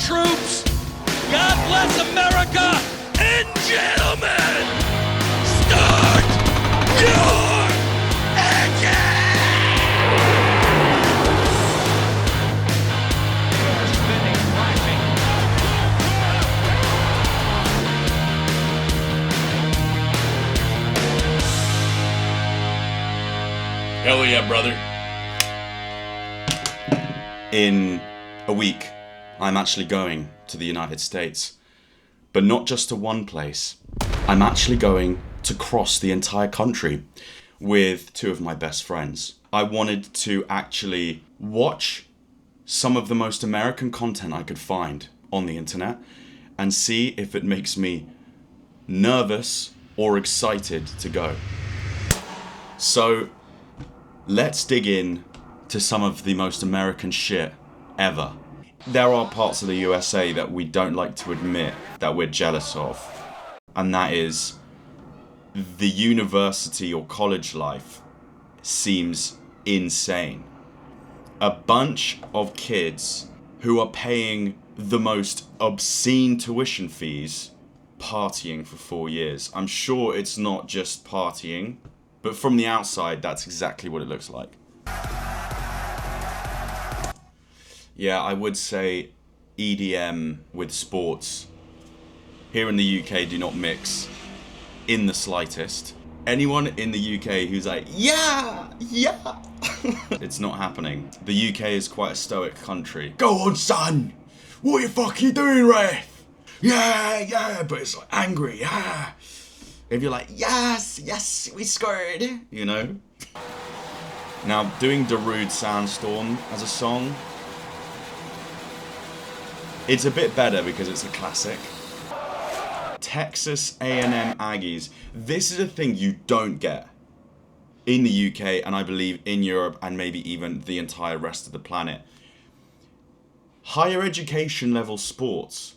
troops. God bless America. And gentlemen, start your engine! Hell yeah, brother. In a week, I'm actually going to the United States. But not just to one place. I'm actually going to cross the entire country with two of my best friends. I wanted to actually watch some of the most American content I could find on the internet and see if it makes me nervous or excited to go. So let's dig in to some of the most American shit ever. There are parts of the USA that we don't like to admit that we're jealous of, and that is the university or college life seems insane. A bunch of kids who are paying the most obscene tuition fees partying for 4 years. I'm sure it's not just partying, but from the outside, that's exactly what it looks like. Yeah, I would say EDM with sports here in the UK do not mix in the slightest. Anyone in the UK who's like, yeah, it's not happening. The UK is quite a stoic country. Go on, son! What the fuck you doing, Rafe? Yeah, but it's like angry, yeah. If you're like, yes, we scored, you know? Now, doing Darude Sandstorm as a song, it's a bit better because it's a classic. Texas A&M Aggies. This is a thing you don't get in the UK and I believe in Europe and maybe even the entire rest of the planet. Higher education level sports,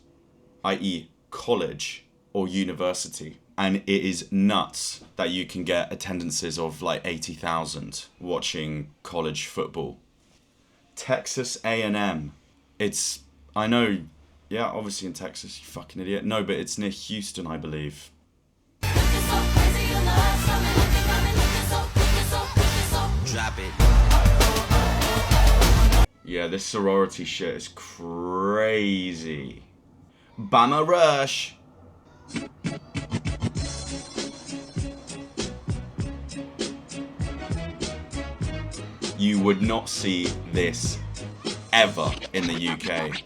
i.e. college or university. And it is nuts that you can get attendances of like 80,000 watching college football. Texas A&M. I know, yeah, obviously in Texas, you fucking idiot. No, but it's near Houston, I believe. Drop it. Yeah, this sorority shit is crazy. Bama Rush. You would not see this ever in the UK.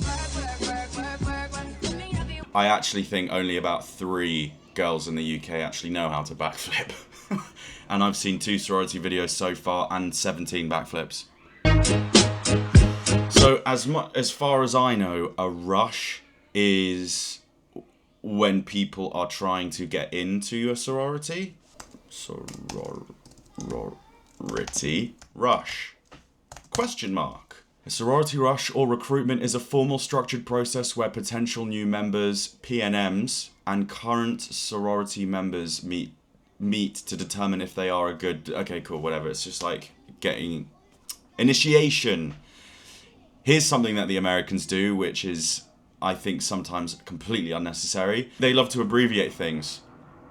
I actually think only about 3 girls in the UK actually know how to backflip. And I've seen 2 sorority videos so far and 17 backflips. So as far as I know, a rush is when people are trying to get into a sorority. Sorority rush. Question mark. A sorority rush or recruitment is a formal structured process where potential new members, PNMs, and current sorority members meet to determine if they are a good... Okay, cool, whatever. It's just like getting... Initiation. Here's something that the Americans do, which is, I think, sometimes completely unnecessary. They love to abbreviate things.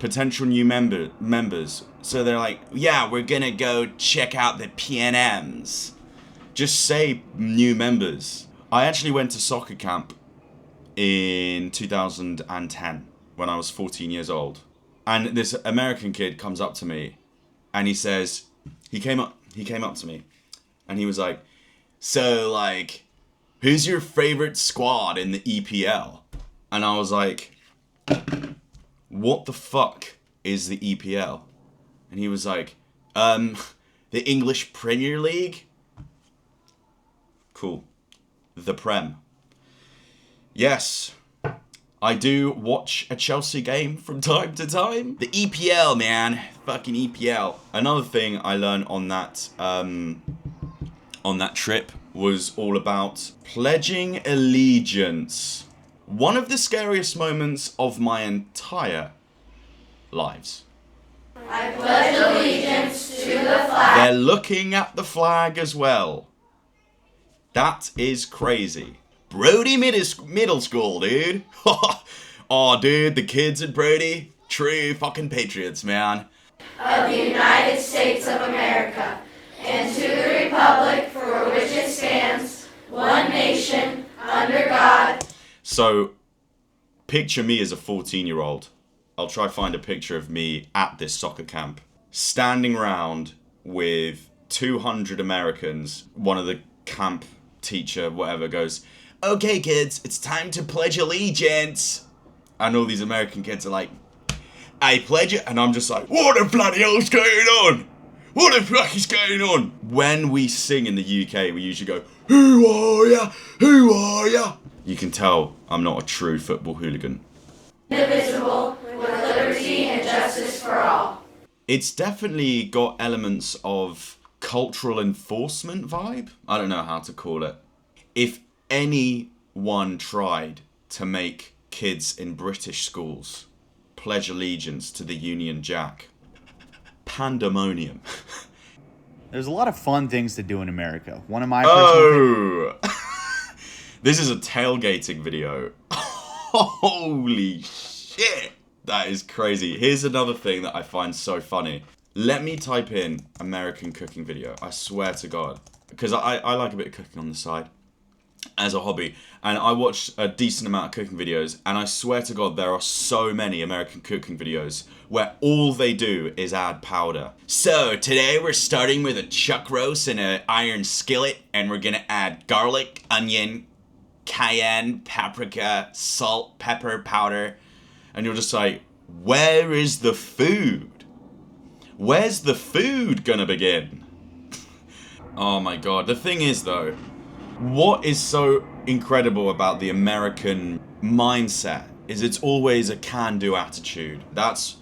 Potential new members. So they're like, yeah, we're gonna go check out the PNMs. Just say new members. I actually went to soccer camp in 2010 when I was 14 years old. And this American kid comes up to me and he says, he came up to me and he was like, so like, who's your favorite squad in the EPL? And I was like, what the fuck is the EPL? And he was like, the English Premier League? Cool. The Prem. Yes, I do watch a Chelsea game from time to time. The EPL, man. Fucking EPL. Another thing I learned on that trip was all about pledging allegiance. One of the scariest moments of my entire lives. I pledge allegiance to the flag. They're looking at the flag as well. That is crazy. Brody Middle School, dude. Oh, dude, the kids at Brody, true fucking patriots, man. Of the United States of America, and to the republic for which it stands, one nation, under God. So, picture me as a 14-year-old. I'll try find a picture of me at this soccer camp, standing round with 200 Americans. One of the camp teacher, whatever, goes, "Okay, kids, it's time to pledge allegiance." And all these American kids are like, "I pledge it," and I'm just like, "What the bloody hell's going on? What the fuck is going on?" When we sing in the UK, we usually go, "Who are ya? Who are ya?" You can tell I'm not a true football hooligan. Indivisible, with liberty and justice for all. It's definitely got elements of cultural enforcement vibe. I don't know how to call it. If anyone tried to make kids in British schools pledge allegiance to the Union Jack, pandemonium. There's a lot of fun things to do in America. One of my personal This is a tailgating video. Holy shit. That is crazy. Here's another thing that I find so funny. Let me type in American cooking video. I swear to God. Because I like a bit of cooking on the side as a hobby. And I watch a decent amount of cooking videos. And I swear to God, there are so many American cooking videos where all they do is add powder. So today we're starting with a chuck roast in an iron skillet. And we're going to add garlic, onion, cayenne, paprika, salt, pepper, powder. And you're just like, where is the food? Where's the food gonna begin? Oh my God. The thing is though, what is so incredible about the American mindset is it's always a can-do attitude. That's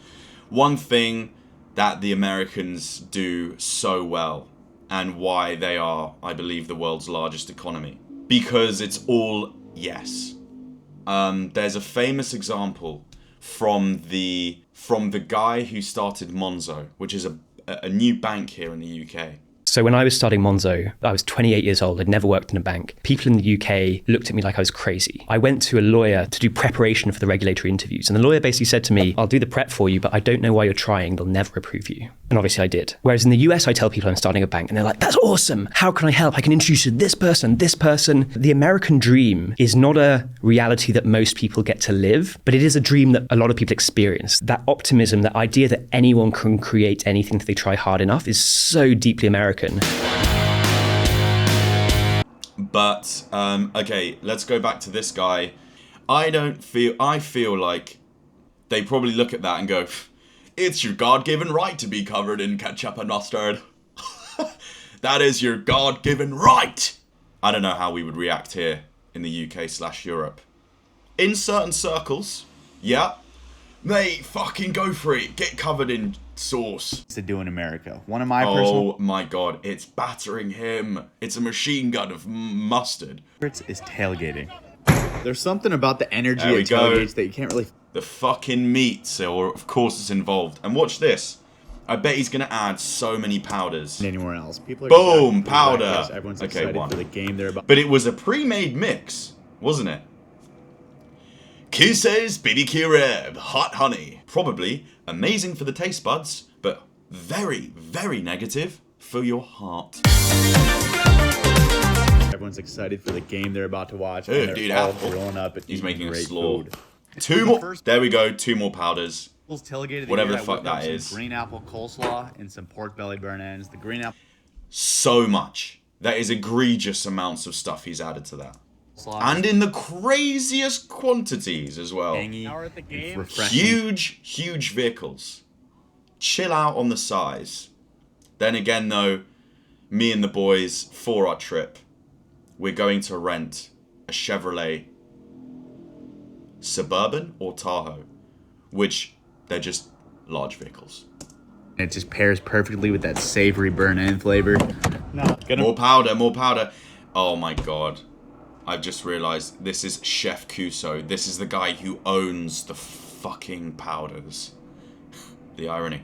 one thing that the Americans do so well and why they are, I believe, the world's largest economy. Because it's all yes. There's a famous example from the guy who started Monzo, which is a new bank here in the UK. So when I was starting Monzo, I was 28 years old. I'd never worked in a bank. People in the UK looked at me like I was crazy. I went to a lawyer to do preparation for the regulatory interviews. And the lawyer basically said to me, "I'll do the prep for you, but I don't know why you're trying. They'll never approve you." And obviously I did. Whereas in the US, I tell people I'm starting a bank and they're like, "That's awesome. How can I help? I can introduce you to this person, this person." The American dream is not a reality that most people get to live, but it is a dream that a lot of people experience. That optimism, that idea that anyone can create anything if they try hard enough is so deeply American. But, okay, let's go back to this guy. I feel like they probably look at that and go, "It's your God-given right to be covered in ketchup and mustard." That is your God-given right. I don't know how we would react here in the UK/Europe. In certain circles, yeah, mate, fucking go for it. Get covered in sauce. to do in America. One of my personal Oh my God, it's battering him. It's a machine gun of mustard. favorites is tailgating. There's something about the energy There we at go. tailgates that you can't really The fucking meat, so of course it's involved. And watch this. I bet he's gonna add so many powders. find anywhere else. People are Boom, excited for the powder. Raptors. Everyone's Okay, excited one. for the game they're about. But it was a pre-made mix, wasn't it? Kisses BBQ Rib, hot honey. Probably amazing for the taste buds, but very, very negative for your heart. Everyone's excited for the game they're about to watch. Oh, and they're dude, all apple. growing up and He's eating making a great slaw. food. Two more. There we go. Two more powders. Tailgate of Whatever year, the I fuck whipped up that some is. Green apple coleslaw and some pork belly burn ends. The green apple So much. That is egregious amounts of stuff he's added to that. coleslaw And in the craziest quantities as well. tangy and refreshing. Huge vehicles. Chill out on the size. Then again though, me and the boys, for our trip, we're going to rent a Chevrolet Suburban or Tahoe, which they're just large vehicles. It just pairs perfectly with that savory burn end flavor. More powder, more powder. Oh my God. I've just realized this is Chef Cuso. This is the guy who owns the fucking powders. The irony.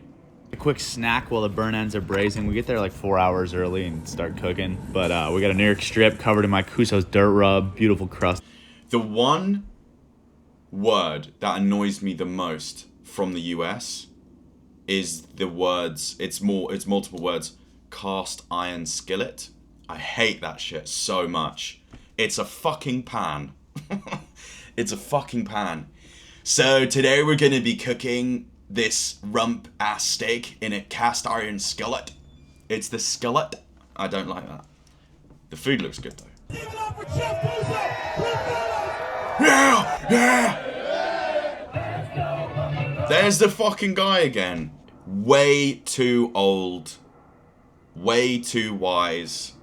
A quick snack while the burn ends are braising. We get there like 4 hours early and start cooking. But we got a New York strip covered in my Kuso's dirt rub. Beautiful crust. The one word that annoys me the most from the US is the words, it's multiple words, cast iron skillet. I hate that shit so much. It's a fucking pan. It's a fucking pan. So today we're gonna be cooking this rump ass steak in a cast iron skillet. It's the skillet. I don't like that. The food looks good though. Yeah! Yeah! There's the fucking guy again. Way too old. Way too wise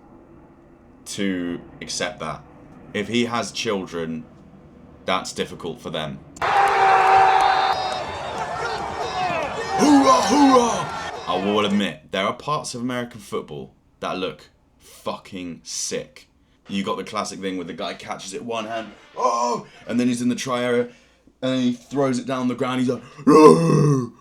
to accept that. If he has children, that's difficult for them. Hoorah, hoorah! I will admit, there are parts of American football that look fucking sick. You got the classic thing where the guy catches it one hand, oh, and then he's in the try area, and he throws it down the ground, he's like, oh,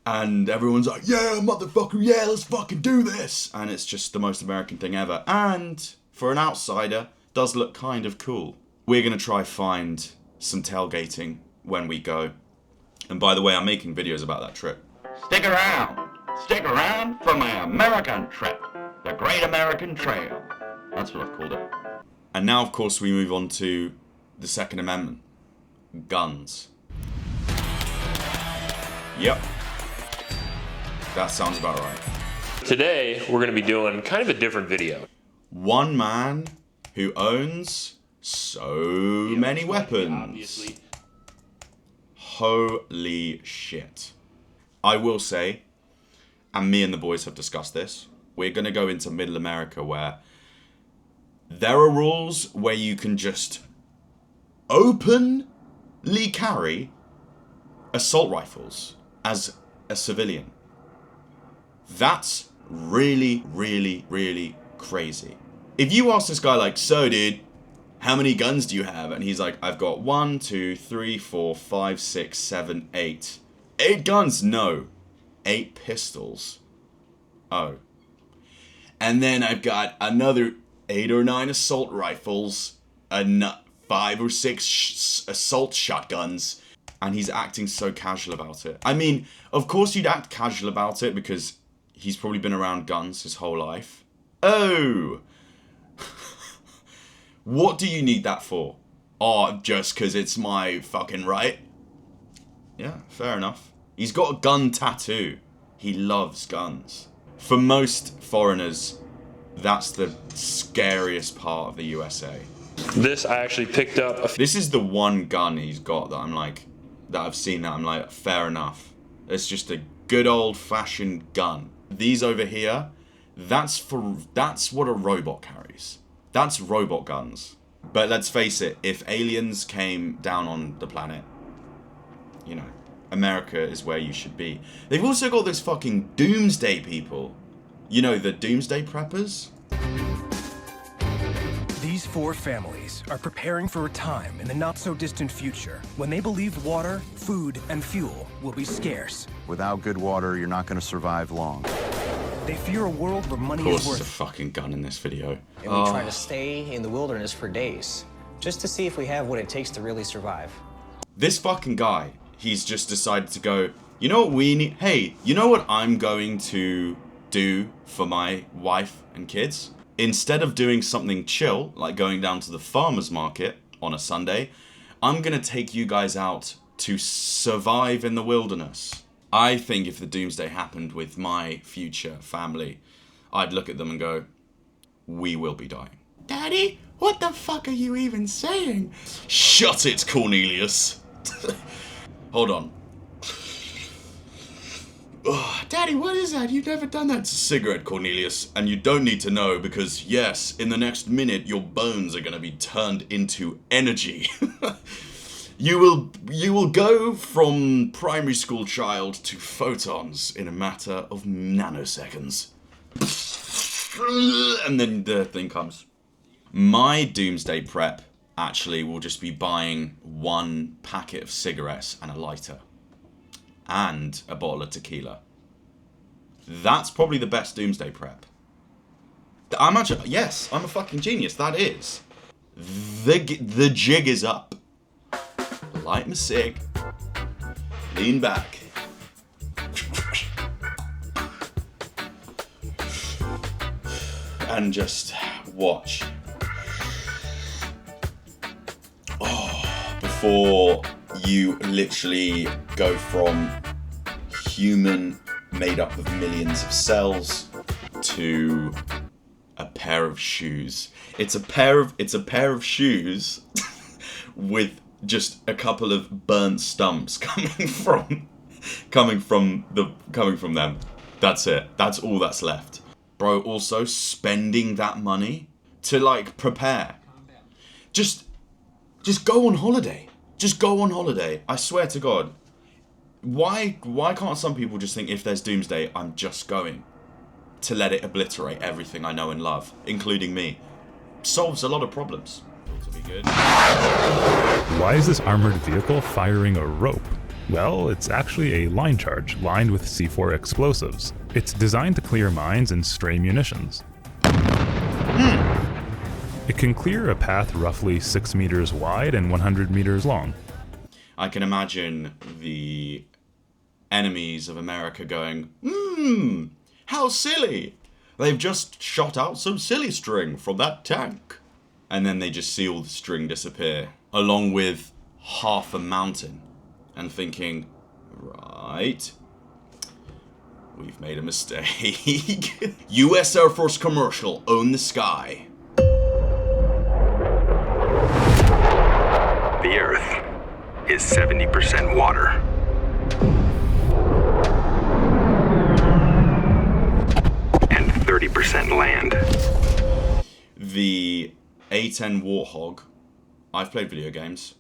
and everyone's like, yeah, motherfucker, yeah, let's fucking do this. And it's just the most American thing ever. And for an outsider, does look kind of cool. We're gonna try find some tailgating when we go. And by the way, I'm making videos about that trip. Stick around for my American trip, the Great American Trail. That's what I've called it. And now, of course, we move on to the Second Amendment. Guns. Yep. That sounds about right. Today, we're going to be doing kind of a different video. One man who owns so many weapons. Obviously. Holy shit. I will say, and me and the boys have discussed this, we're going to go into Middle America where there are rules where you can just openly carry assault rifles as a civilian. That's really, really, really crazy. If you ask this guy like, so dude, how many guns do you have? And he's like, I've got 1, 2, 3, 4, 5, 6, 7, 8. 8 guns? No. 8 pistols. Oh. And then I've got another 8 or 9 assault rifles, 5 or 6 assault shotguns. And he's acting so casual about it. I mean, of course you'd act casual about it because he's probably been around guns his whole life. Oh! What do you need that for? Oh, just because it's my fucking right? Yeah, fair enough. He's got a gun tattoo. He loves guns. For most foreigners, that's the scariest part of the USA. This I actually picked up. This is the one gun he's got that I'm like, that I've seen that I'm like, fair enough. It's just a good old-fashioned gun. These over here, that's what a robot carries. That's robot guns. But let's face it, if aliens came down on the planet, you know, America is where you should be. They've also got those fucking doomsday people. You know, the doomsday preppers? These 4 families are preparing for a time in the not-so-distant future when they believe water, food, and fuel will be scarce. Without good water, you're not going to survive long. They fear a world where money Of course, is there's a worth. fucking gun in this video. And we try to stay in the wilderness for days, just to see if we have what it takes to really survive. This fucking guy, he's just decided to go, you know what we need? Hey, you know what I'm going to do for my wife and kids? Instead of doing something chill, like going down to the farmer's market on a Sunday, I'm gonna take you guys out to survive in the wilderness. I think if the doomsday happened with my future family, I'd look at them and go, we will be dying. Daddy, what the fuck are you even saying? Shut it, Cornelius. Hold on. Oh, Daddy, what is that? You've never done that. It's a cigarette, Cornelius. And you don't need to know because, yes, in the next minute, your bones are going to be turned into energy. You will go from primary school child to photons in a matter of nanoseconds. And then the thing comes. My doomsday prep actually will just be buying 1 packet of cigarettes and a lighter. and a bottle of tequila. That's probably the best doomsday prep. I'm a fucking genius. That is. The jig is up. Light my cig. Lean back. And just watch. Before you literally go from human made up of millions of cells to a pair of shoes. It's a pair of shoes with just a couple of burnt stumps coming from them. That's it. That's all that's left. Bro, also spending that money to like prepare. Just go on holiday. Just go on holiday. I swear to God. Why can't some people just think if there's doomsday, I'm just going to let it obliterate everything I know and love, including me? Solves a lot of problems. To be good. Why is this armored vehicle firing a rope? Well, it's actually a line charge lined with C4 explosives. It's designed to clear mines and stray munitions. It can clear a path roughly 6 meters wide and 100 meters long. I can imagine the enemies of America going, how silly. They've just shot out some silly string from that tank. And then they just see all the string disappear, along with half a mountain. And thinking, right, we've made a mistake. US Air Force commercial, own the sky. The Earth is 70% water. And 30% land. The A-10 Warthog, I've played video games.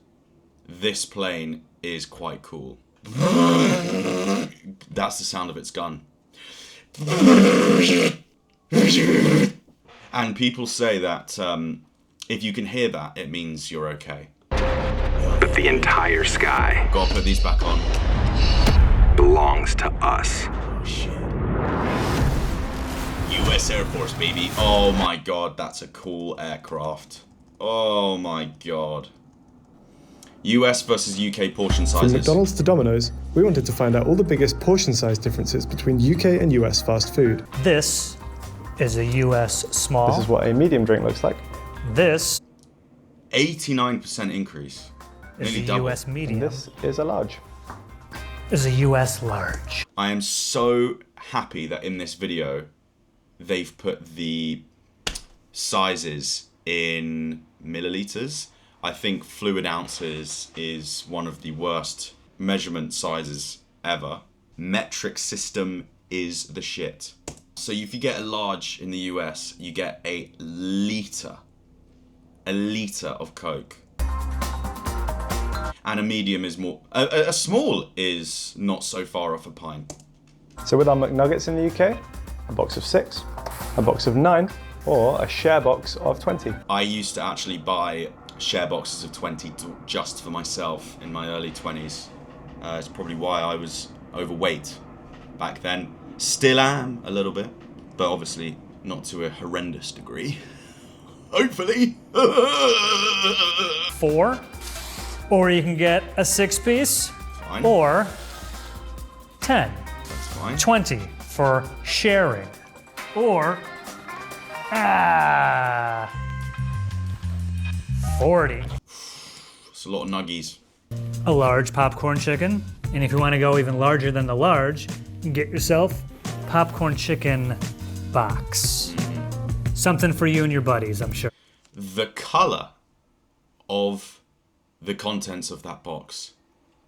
This plane is quite cool. That's the sound of its gun. And people say that if you can hear that, it means you're okay. But the entire sky, gotta put these back on, belongs to us. Oh shit. US Air Force, baby. Oh my god, that's a cool aircraft. Oh my god. US versus UK portion sizes. From McDonald's to Domino's, we wanted to find out all the biggest portion size differences between UK and US fast food. This is a US small. This is what a medium drink looks like. This 89% increase. is Nearly a double. US medium. And this is a large. Is a US large. I am so happy that in this video they've put the sizes in milliliters. I think fluid ounces is one of the worst measurement sizes ever. Metric system is the shit. So if you get a large in the US, you get a liter of Coke. And a medium is more, a small is not so far off a pint. So with our McNuggets in the UK, a box of 6, a box of 9, or a share box of 20. I used to actually buy share boxes of 20 just for myself in my early 20s. It's probably why I was overweight back then. Still am a little bit, but obviously not to a horrendous degree. Hopefully. 4, or you can get a 6-piece, Fine. or 10. That's fine. 20 for sharing, or 40. It's a lot of nuggies. A large popcorn chicken, and if you want to go even larger than the large, you can get yourself popcorn chicken box. Something for you and your buddies, I'm sure. The color of the contents of that box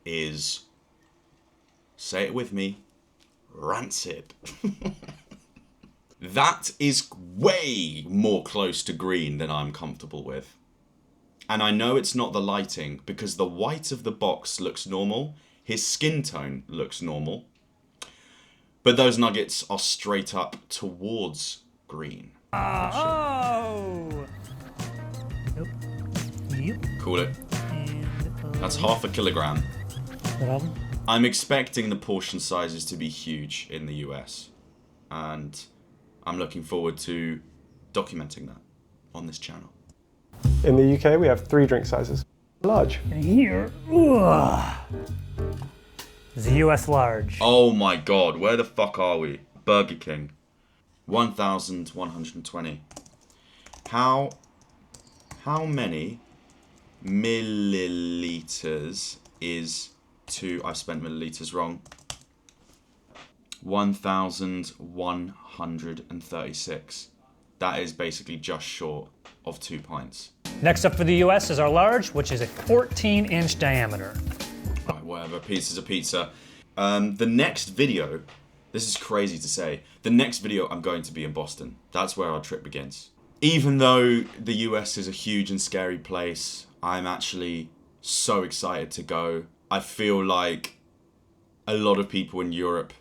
is, say it with me, rancid. That is way more close to green than I'm comfortable with. And I know it's not the lighting, because the white of the box looks normal, his skin tone looks normal, but those nuggets are straight up towards green. Oh! Yep. Call it. That's half a kilogram. What of them? I'm expecting the portion sizes to be huge in the US, and I'm looking forward to documenting that on this channel. In the UK, we have 3 drink sizes. Large. And here, is the US large. Oh my god, where the fuck are we? Burger King. 1,120. How many milliliters is I've spent milliliters wrong. 1,136. That is basically just short of 2 pints. Next up for the US is our large, which is a 14-inch diameter. Right, whatever, pizza's a pizza. The next video, this is crazy to say, the next video I'm going to be in Boston. That's where our trip begins. Even though the US is a huge and scary place, I'm actually so excited to go. I feel like a lot of people in Europe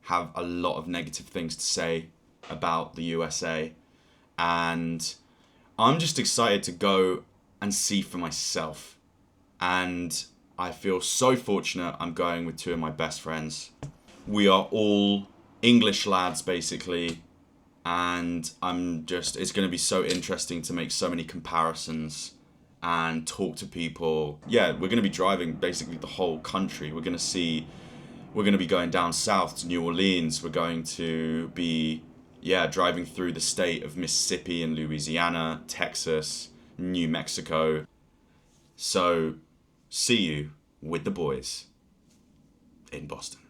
have a lot of negative things to say about the USA, and I'm just excited to go and see for myself. And I feel so fortunate. I'm going with 2 of my best friends. We are all English lads, basically, and it's going to be so interesting to make so many comparisons and talk to people. Yeah, we're going to be driving basically the whole country. We're going to be going down south to New Orleans. We're going to be, driving through the state of Mississippi and Louisiana, Texas, New Mexico. So, see you with the boys in Boston.